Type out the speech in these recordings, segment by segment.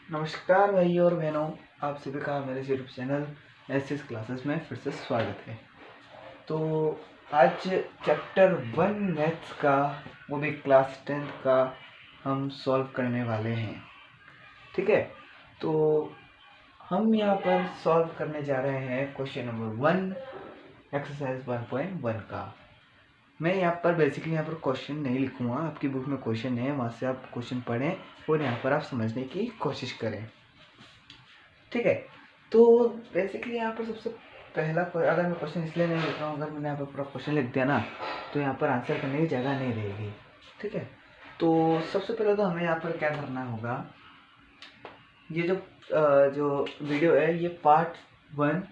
नमस्कार भाइयों और बहनों, आप सभी का मेरे यूट्यूब चैनल एस क्लासेस में फिर से स्वागत है। तो आज चैप्टर 1 मैथ्स का, वो भी क्लास 10th का, हम सॉल्व करने वाले हैं। ठीक है, तो हम यहाँ पर सॉल्व करने जा रहे हैं क्वेश्चन नंबर 1 एक्सरसाइज 1.1 का। मैं यहाँ पर बेसिकली यहाँ पर क्वेश्चन नहीं लिखूँगा, आपकी बुक में क्वेश्चन है, वहाँ से आप क्वेश्चन पढ़ें और यहाँ पर आप समझने की कोशिश करें। ठीक है, तो बेसिकली यहाँ पर सबसे पहला, अगर मैं क्वेश्चन इसलिए नहीं लिख रहा हूँ, अगर मैंने यहाँ पर पूरा क्वेश्चन लिख दिया ना तो यहाँ पर आंसर करने की जगह नहीं रहेगी। ठीक है, तो सबसे पहले तो हमें यहाँ पर क्या करना होगा, ये जो वीडियो है ये पार्ट 1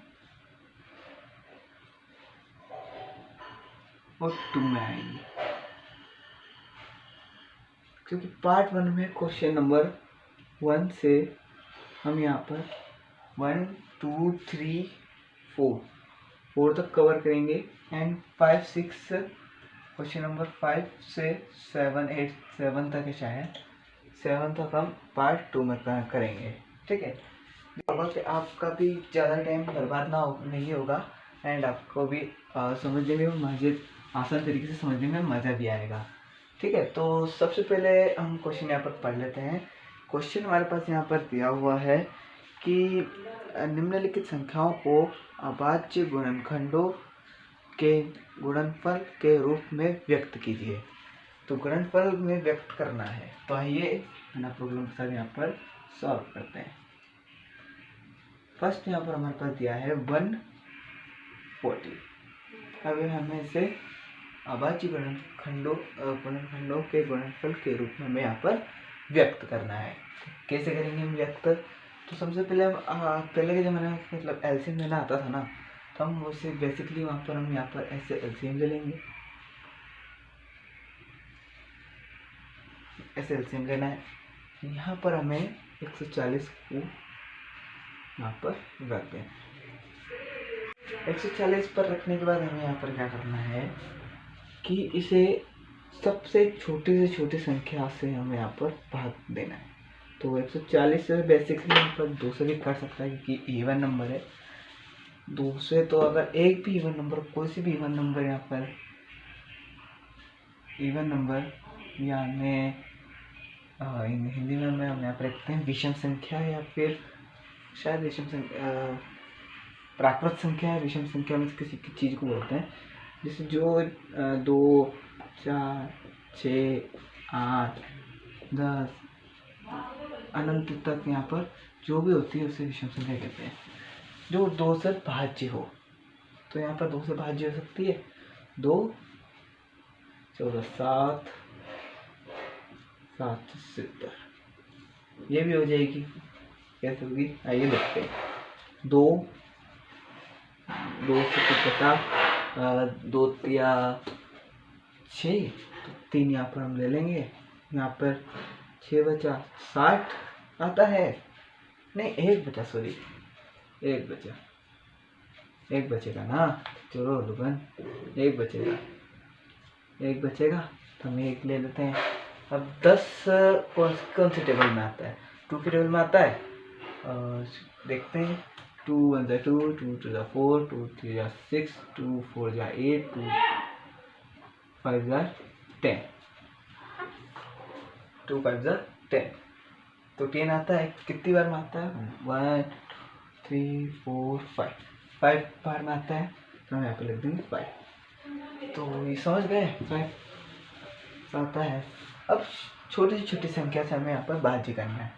और 2 में आएगी, क्योंकि पार्ट 1 में क्वेश्चन नंबर 1 से हम यहाँ पर 1, 2, 3, 4 तक कवर करेंगे एंड 5, 6 क्वेश्चन नंबर 5 से 7, 8, 7 तक है, शायद 7 तक हम पार्ट 2 में करेंगे। ठीक है, तो आपका भी ज़्यादा टाइम बर्बाद नहीं होगा एंड आपको भी समझने में आसान तरीके से समझने में मज़ा भी आएगा। ठीक है, तो सबसे पहले हम क्वेश्चन यहाँ पर पढ़ लेते हैं। क्वेश्चन हमारे पास यहाँ पर दिया हुआ है कि निम्नलिखित संख्याओं को अभाज्य गुणनखंडों के गुणनफल के रूप में व्यक्त कीजिए। तो गुणनफल में व्यक्त करना है, तो आइए बिना प्रॉब्लम के साथ यहाँ पर सॉल्व करते हैं। फर्स्ट यहाँ पर हमारे पास दिया है 140। अब हमें इसे अभाज्य गुणनखंडों के गुणनफल के रूप में हमें यहाँ पर व्यक्त करना है। कैसे करेंगे हम व्यक्त? तो सबसे पहले पहले के ज़माने में मतलब एलसीएम लेना आता था ना, तो हम उसे बेसिकली वहाँ पर हम यहाँ पर ऐसे एलसीएम ले लेंगे, ऐसे एलसीएम लेना है। यहाँ पर हमें 140 को यहाँ पर रख दें। 140 पर रखने के बाद हमें यहाँ पर क्या करना है कि इसे सबसे छोटी से छोटी संख्या से हमें यहाँ पर भाग देना है। तो 140 से बेसिकली यहाँ पर 2 से भी कर सकता है, क्योंकि इवन नंबर है। 2 से तो अगर एक भी इवन नंबर, कोई सी भी इवन नंबर यहाँ पर इवन नंबर, यानी हिंदी में हम यहाँ पर लिखते हैं विषम संख्या, या फिर शायद विषम संख्या, प्राकृत संख्या है। विषम संख्या में किसी की चीज़ को बोलते हैं, जैसे जो 2, 4, 6, 8, 10 अनंत तक यहाँ पर जो भी होती है उसे विषम संख्या कहते हैं। जो 2 से भाज्य हो, तो यहाँ पर 2 से भाज्य हो सकती है। 2, 14, 7, 7, 70, ये भी हो जाएगी। कैसे होगी आइए देखते हैं। 2 से कुछ बता, 2 या 6, तो 3 यहाँ पर हम ले लेंगे। यहाँ पर 6 बचा, 60 आता है, नहीं 1 बचा, सॉरी 1 बचा, 1 बचेगा ना, चलो लुगन 1 बचेगा, तो हम 1 ले लेते हैं। अब 10 कौन से टेबल में आता है? 2 के टेबल में आता है। देखते हैं। 2 1 2, 2 2 4, 2 3 6, 2 4 8, 2 5 10, 2 5 10, तो 10 आता है। कितनी बार में आता है? 1 3 4 5 बार में आता है, तो हम यहाँ पे लिख देंगे 5। तो ये समझ गए, 5 आता है। अब छोटी से छोटी संख्या से हमें यहाँ पर भाज्य करना है,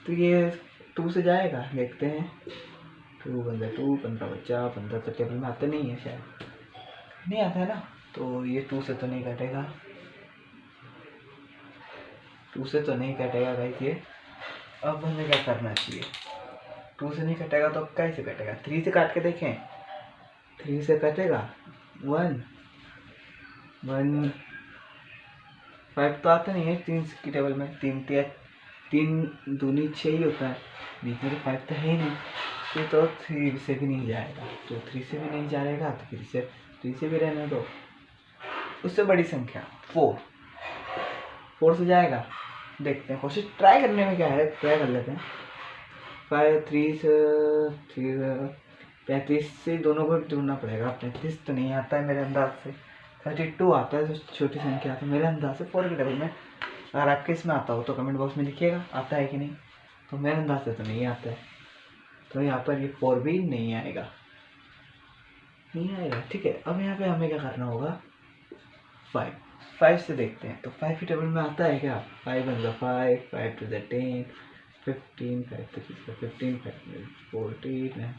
तो ये 2 से जाएगा, देखते हैं। 2 1 2, 15 बचा, 15 तो टेबल में आता नहीं है, शायद नहीं आता है ना, तो ये 2 से तो नहीं कटेगा, 2 से तो नहीं कटेगा गाइस ये। अब हमें क्या करना चाहिए? 2 से नहीं कटेगा तो कैसे कटेगा? 3 से काट के देखें, 3 से कटेगा 1 1, 5 तो आता नहीं है 3 की टेबल में। 3 दूनी 6 ही होता है, बीच में 5 तो है ही नहीं, ये तो 3 से भी नहीं जाएगा, तो 3 से भी नहीं जाएगा, तो 3 से भी रहने दो। उससे बड़ी संख्या 4 से जाएगा, देखते हैं, कोशिश ट्राई करने में क्या है, ट्राई कर लेते हैं। 35 से दोनों को ढूंढना पड़ेगा। 35 तो नहीं आता है मेरे अंदाज से, 32 आता है जो छोटी संख्या आता है मेरे अंदाज से 4 के टेबल में। अगर आपके इसमें आता हो तो कमेंट बॉक्स में लिखिएगा आता है कि नहीं। तो मेरे अंदाज से तो नहीं आता है, तो यहाँ पर ये 4 भी नहीं आएगा, नहीं आएगा। ठीक है, अब यहाँ पे हमें क्या करना होगा, 5 से देखते हैं। तो 5 की टेबल में आता है क्या, 5 1 5, 5 2 10, 15, 5 3 15, 5 14,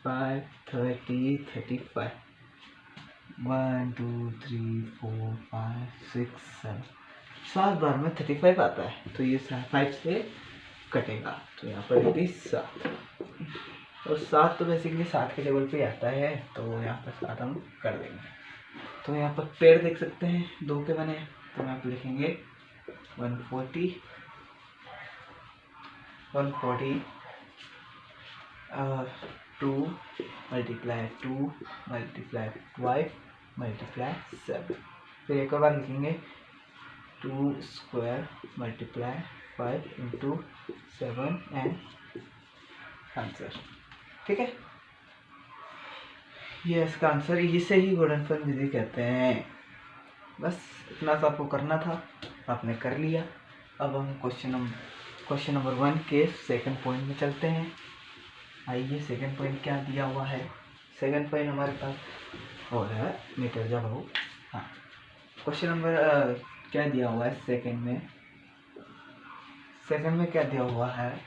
5 30, 35, 1 2 3 4 5 6 7, 7 बार में 35 आता है। तो ये 5 से कटेगा, तो यहाँ पर ये 7, और 7 तो बेसिकली 7 के टेबल पे आता है, तो यहाँ पर 7 हम कर देंगे। तो यहाँ पर पेड़ देख सकते हैं 2 के बने, तो यहाँ पर लिखेंगे 140 2 मल्टीप्लाई 2 मल्टीप्लाई 5 मल्टीप्लाई 7। फिर एक और बार लिखेंगे 2 square multiply 5 into 7 and answer. ठीक है, ये इसका आंसर, इसे ही गुणनफल विधि कहते हैं। बस इतना सा आपको करना था, आपने कर लिया। अब हम क्वेश्चन नंबर 1 के सेकंड पॉइंट में चलते हैं। आइए, सेकंड पॉइंट क्या दिया हुआ है। सेकंड पॉइंट हमारे पास हो रहा है मीटर जब हो। हाँ, क्वेश्चन नंबर क्या दिया हुआ है सेकंड में क्या दिया हुआ है,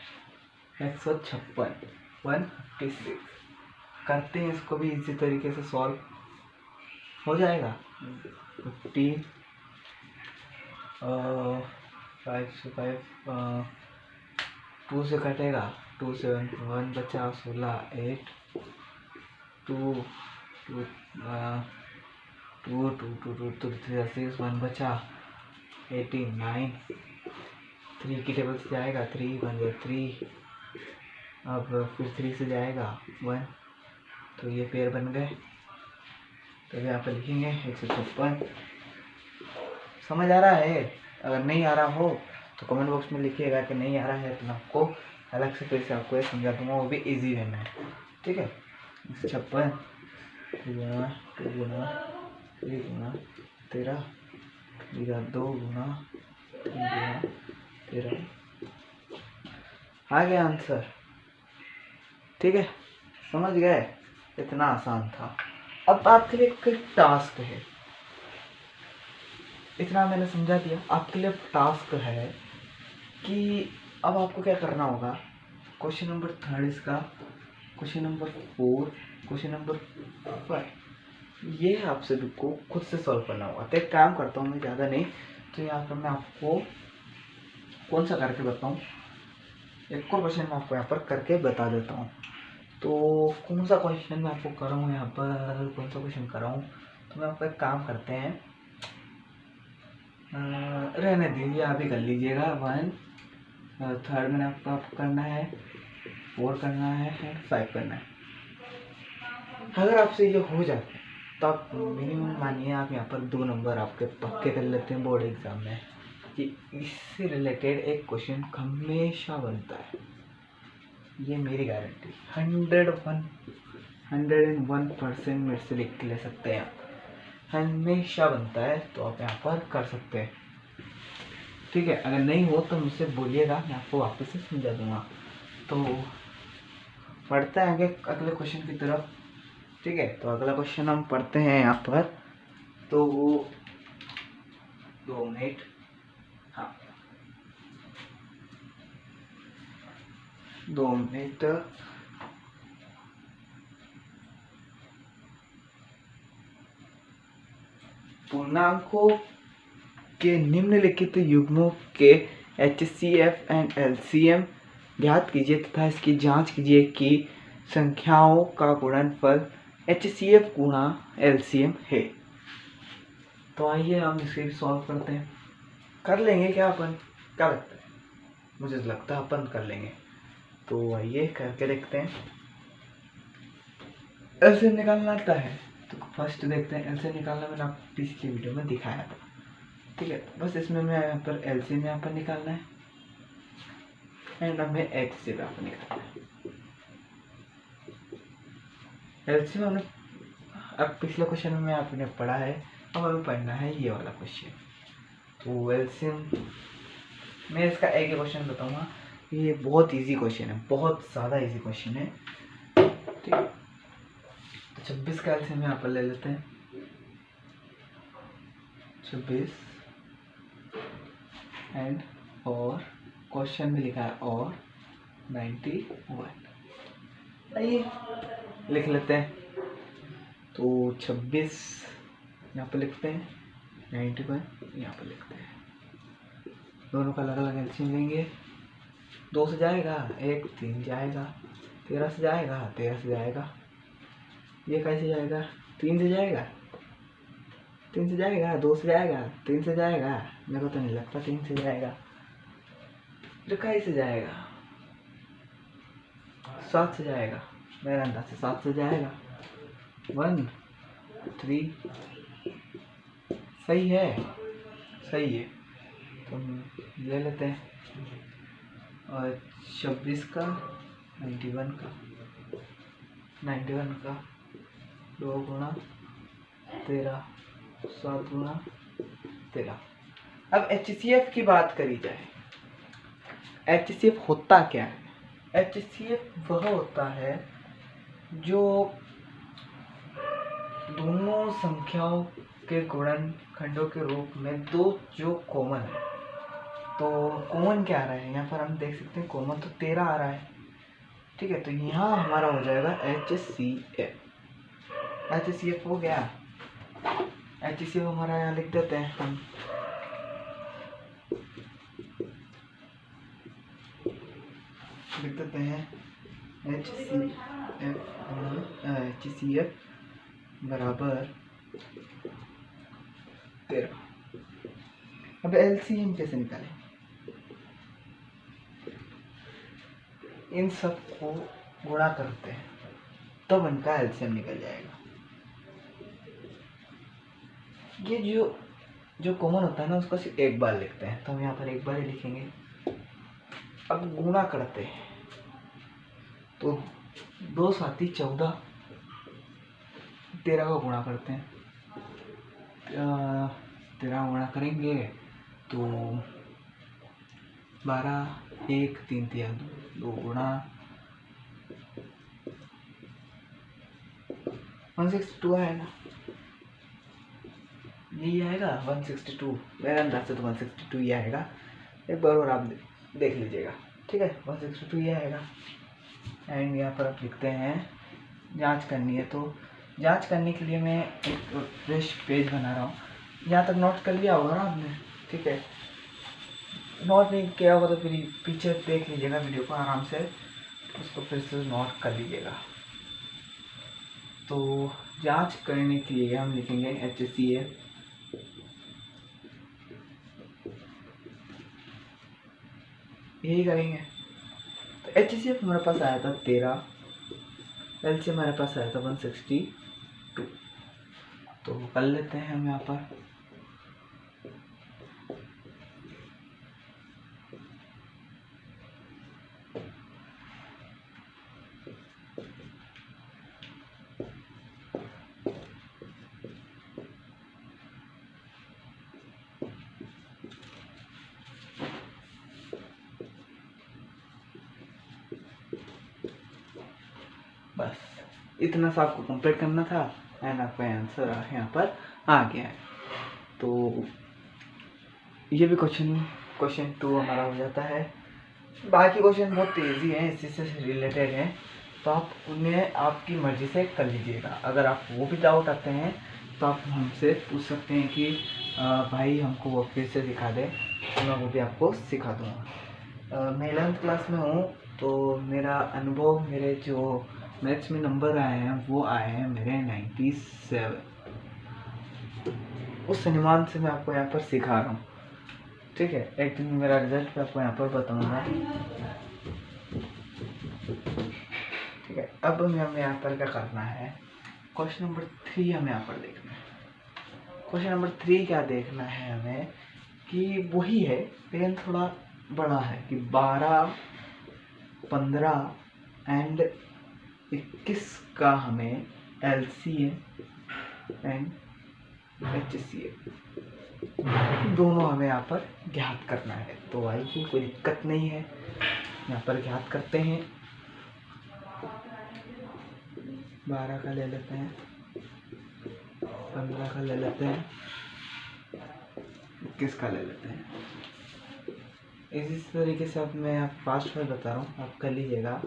156 156। करते हैं इसको भी इसी तरीके से सॉल्व हो जाएगा। 15 5 से 5 2 से कटेगा, 2 से 1 बचा, 16 8 2 2 2 2 2 2 3 6 1 बचा, 18 9 3 की टेबल से जाएगा, 3 1 3, अब फिर 3 से जाएगा 1, तो ये पेयर बन गए। तो यहाँ पर लिखेंगे 156। समझ आ रहा है? अगर नहीं आ रहा हो तो कमेंट बॉक्स में लिखिएगा कि नहीं आ रहा है, तो मैं आपको अलग से फिर से आपको ये समझा दूंगा, वो भी इजी वे में। ठीक है, 156 2 गुना 3 गुना 13 2 गुना 3 गुना 13 आ गया आंसर। ठीक है, समझ गए? इतना आसान था। अब आपके लिए एक टास्क है, इतना मैंने समझा दिया। आपके लिए टास्क है कि अब आपको क्या करना होगा। क्वेश्चन नंबर 3 इसका, क्वेश्चन नंबर 4, क्वेश्चन नंबर 5, ये आपसे को खुद से सॉल्व करना होगा। तो एक काम करता हूँ मैं, ज़्यादा नहीं, तो यहाँ पर मैं आपको कौन सा करके बताऊँ, एक और क्वेश्चन मैं आपको यहाँ पर करके बता देता हूँ। तो कौन सा क्वेश्चन मैं आपको कराऊँ यहाँ पर, कौन सा क्वेश्चन कराऊँ, तो मैं आपको एक काम करते हैं, रहने दीजिए, आप ही कर लीजिएगा। 1 3rd में आपको करना है, 4 करना है और 5 करना है। अगर आपसे ये हो जाता है तो आप मिनिमम मानिए आप यहाँ पर 2 नंबर आपके पक्के कर लेते हैं बोर्ड एग्जाम में, कि इससे रिलेटेड एक क्वेश्चन हमेशा बनता है। ये मेरी गारंटी, 101% मेरे से लिख के ले सकते हैं आप, हमेशा बनता है। तो आप यहाँ पर कर सकते हैं। ठीक है, अगर नहीं हो तो मुझसे बोलिएगा, मैं आपको वापस से समझा दूंगा। तो पढ़ते हैं आगे अगले क्वेश्चन की तरफ। ठीक है, तो अगला क्वेश्चन हम पढ़ते हैं यहाँ पर। तो 2 मिनट, हाँ 2 मिनट। पूर्णांकों के निम्नलिखित युग्मों के HCF एंड LCM ज्ञात कीजिए तथा इसकी जांच कीजिए कि संख्याओं का गुणनफल HCF गुणा LCM है। तो आइए हम इसे भी सॉल्व करते हैं। कर लेंगे क्या अपन, क्या लगता है? मुझे लगता है अपन कर लेंगे। तो आइए करके देखते हैं। LCM निकालना आता है तो फर्स्ट देखते हैं। LCM निकालना मैंने आपको पिछली वीडियो में दिखाया था। ठीक है, बस इसमें मैं यहाँ पर LCM यहाँ पर निकालना है। एंड हमें एचसीएफ यहाँ पर निकालना है। एलसीएम हमने अब पिछले क्वेश्चन में आपने पढ़ा है, अब हमें पढ़ना है ये वाला क्वेश्चन। तो एलसीएम मैं इसका एक ही क्वेश्चन बताऊंगा, ये बहुत इजी क्वेश्चन है, बहुत ज़्यादा इजी क्वेश्चन है। ठीक है, तो 26 का एलसीएम यहाँ पर ले लेते हैं। 26 एंड और क्वेश्चन में लिखा है और 91, आइए लिख लेते हैं। तो 26 यहाँ पर लिखते हैं, 91 यहाँ पर लिखते हैं। दोनों का अलग अलग एलसीएम लेंगे। 2 से जाएगा 1, 3 जाएगा, 13 से जाएगा 13 से जाएगा, ये कैसे जाएगा 3 से जाएगा, 3 से जाएगा, 2 से जाएगा, 3 से जाएगा, मेरे को तो नहीं लगता 3 से जाएगा, तो कैसे जाएगा 7 से जाएगा, मेरा अंदाज से 7 से जाएगा। 1 3 सही है, सही है, तो ले लेते हैं। और 26 का 91 का 2 गुणा 13, 7 गुणा 13। अब HCF की बात करी जाए, HCF होता क्या है? HCF वह होता है जो दोनों संख्याओं के गुणनखंडों के रूप में दो जो कॉमन है। तो कॉमन क्या आ रहा है यहाँ पर हम देख सकते हैं, कॉमन तो 13 आ रहा है। ठीक है, तो यहाँ हमारा हो जाएगा HCF। HCF हो गया, HCF हमारा यहाँ लिख देते हैं हम। लिख देते हैं HCF बराबर 13। अब LCM कैसे निकालें? इन सब को गुणा करते हैं तब इनका LCM निकल जाएगा। ये जो कॉमन होता है ना, उसको सिर्फ एक बार लिखते हैं, तो हम यहाँ पर एक बार ही लिखेंगे। अब गुणा करते हैं तो 2 साथी 14, 13 का गुणा करते हैं। 13 गुणा करेंगे तो 12, 1 3 3 2 गुणा 162 आएगा, यही आएगा 162। मेरे अंदाज से तो 162 ही आएगा, एक बार और आप देख लीजिएगा। ठीक है, 162 ही आएगा। एंड यहाँ पर आप लिखते हैं जांच करनी है, तो जांच करने के लिए मैं एक फ्रेश पेज बना रहा हूँ। यहाँ तक नोट कर लिया होगा ना आपने? ठीक है, नोट नहीं किया होगा तो फिर पीछे देख लीजिएगा वीडियो को आराम से, उसको फिर से नोट कर लीजिएगा। तो जांच करने के लिए हम लिखेंगे HCF यही करेंगे। तो HCF हमारे पास आया था 13, LCM हमारे पास आया था 162। तो कर लेते हैं हम यहाँ पर। बस इतना सा आपको कंप्लीट करना था एंड आपका आंसर यहाँ पर आ गया है। तो ये भी क्वेश्चन 2 हमारा हो जाता है। बाकी क्वेश्चन बहुत तेज़ी हैं, इसी से रिलेटेड हैं, तो आप उन्हें आपकी मर्ज़ी से कर लीजिएगा। अगर आप वो भी डाउट आते हैं तो आप हमसे पूछ सकते हैं कि भाई हमको वो फिर से सिखा दें, तो मैं वो भी आपको सिखा दूँगा। मैं 11th क्लास में हूँ, तो मेरा अनुभव, मेरे जो मैथ्स में नंबर आए हैं वो आए हैं मेरे 97। उस अनुमान से मैं आपको यहाँ पर सिखा रहा हूँ। ठीक है, एक दिन मेरा रिजल्ट मैं आपको यहाँ पर बताऊँगा। ठीक है, अब हमें यहाँ पर क्या करना है, क्वेश्चन नंबर 3 हमें यहाँ पर देखना है। क्वेश्चन नंबर 3 क्या देखना है हमें कि वही है लेकिन थोड़ा बड़ा है कि 12 15 एंड 21 का हमें LCM एंड HCF दोनों हमें यहाँ पर ज्ञात करना है। तो आइए, कोई दिक्कत नहीं है, यहाँ पर ज्ञात करते हैं। 12 का ले लेते हैं, 15 का ले लेते हैं, 21 का ले लेते हैं। इसी तरीके से अब मैं आप फास्ट में बता रहा हूँ, आप कर लीजिएगा।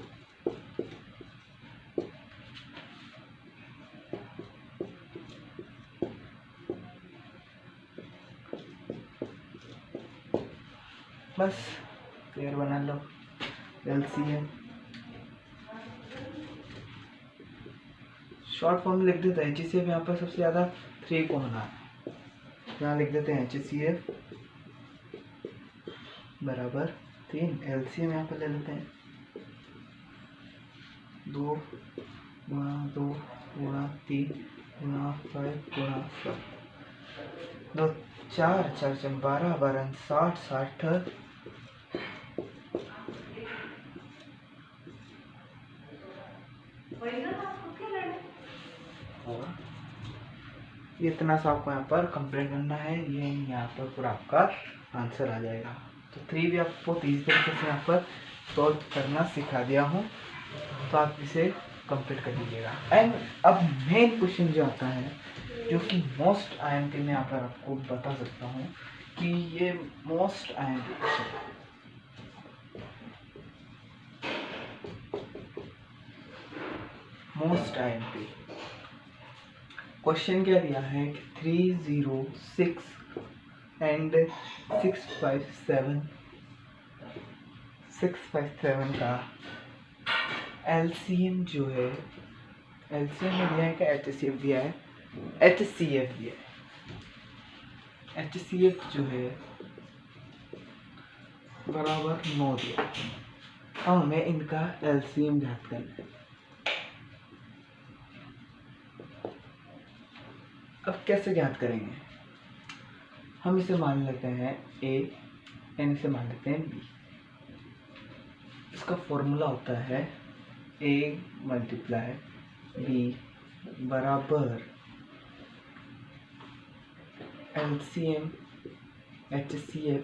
बस क्लियर बना लो। LCM शॉर्ट फॉर्म में लिख देते हैं। HCF यहाँ पर सबसे ज़्यादा 3 को होना है, यहाँ लिख देते हैं HCF बराबर 3। LCM यहाँ पर ले लेते हैं 2 गुणा 2 गुणा 3 गुणा 5 गुणा 7, 2 4 4 4 12 12 60 60 इतना सा आपको यहाँ पर कंप्लीट करना है। ये यहाँ पर पूरा आपका आंसर आ जाएगा। तो 3 भी आपको बहुत ईजी तरीके से यहाँ पर सॉल्व करना सिखा दिया हूँ, तो आप इसे कंप्लीट कर लीजिएगा। एंड अब मेन क्वेश्चन जो आता है, जो कि मोस्ट IMP में यहाँ पर आपको बता सकता हूँ कि ये most IMP question, most IMP question क्या दिया है कि 306 एंड 657 का LCM जो है, LCM में दिया है कि HCF दिया है, HCF दिया है। HCF जो है बराबर 9 दिया है। अब हमें इनका LCM ज्ञात करना है। अब कैसे ज्ञात करेंगे? हम इसे मान लेते हैं A एंड इसे मान लेते हैं B। इसका फॉर्मूला होता है A मल्टीप्लाई B बराबर LCM HCF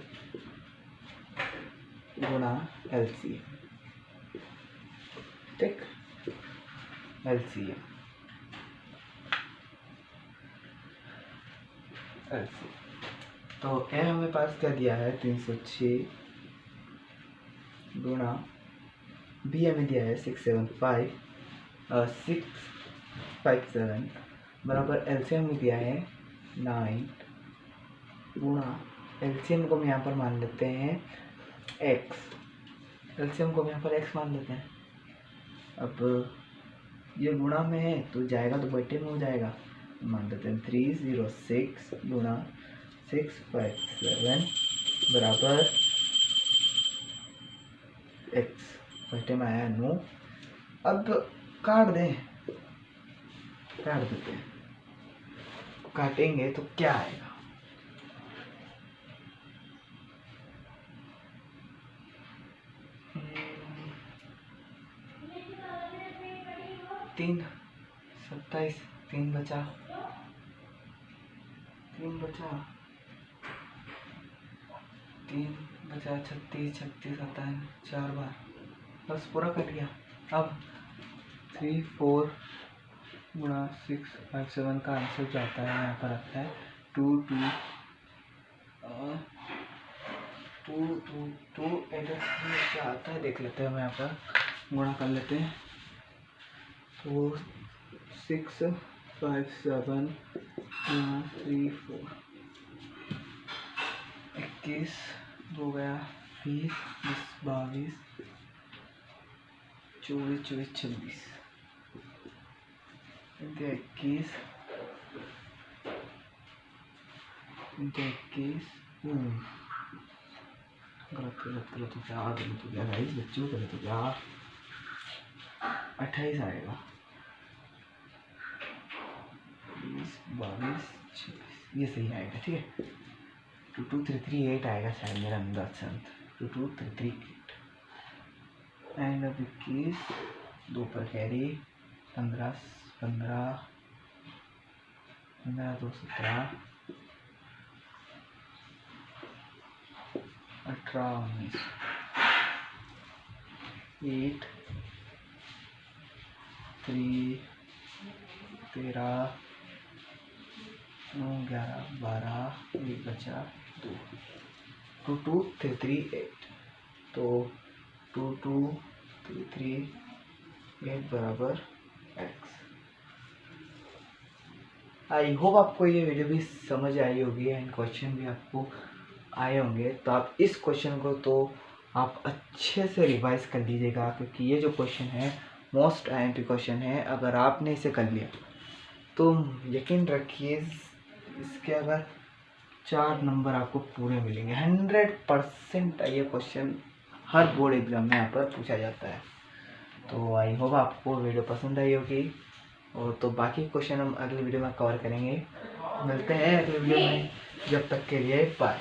गुणा LCM। ठीक, LCM तो ए हमें पास क्या दिया है 306 गुणा बी हमें दिया है 657 बराबर LCM में दिया है 9 गुणा LCM को हम यहाँ पर मान लेते हैं x। LCM को हम यहाँ पर x मान लेते हैं। अब ये गुणा में है तो जाएगा तो बटे में हो जाएगा, मान लेते हैं 306 गुणा 657 बराबर x, बटे में आया 9। अब काट देते हैं। काटेंगे तो क्या आएगा? तीन 27, 3 बचा 36 36 27 4 बार, बस पूरा कट गया। अब 3 4 गुणा 6 5 7 का आंसर जो आता है यहाँ पर आता है 2 2 क्या आता है देख लेते हैं। हम यहाँ पर गुणा कर लेते हैं। तो 6 5 7 3 4 21 हो गया, 20 22 24 24 26 21 गलत हो गया गाइस, बच्चों गलत हो गया। 28 आएगा, 20 22 26 ये सही आएगा। ठीक है, 22338 आएगा शायद, मेरा अंदाज से 22338 एंड अब 21, 2 पर कैरी, 15 15 15 2 17, 18 19, 8 3 13 9 11 12, 1 बचा 2, 2 2 3 3 8, तो 2 2 3 3 8 बराबर x। आई होप आपको ये वीडियो भी समझ आई होगी एंड क्वेश्चन भी आपको आए होंगे। तो आप इस क्वेश्चन को तो आप अच्छे से रिवाइज कर लीजिएगा, क्योंकि ये जो क्वेश्चन है मोस्ट IMP क्वेश्चन है। अगर आपने इसे कर लिया तो यकीन रखिए इसके अगर 4 नंबर आपको पूरे मिलेंगे। 100% ये क्वेश्चन हर बोर्ड एग्जाम में यहाँ पर पूछा जाता है। तो आई होप आपको वीडियो पसंद आई होगी, और तो बाकी क्वेश्चन हम अगली वीडियो में कवर करेंगे। मिलते हैं अगली वीडियो में, जब तक के लिए बाय।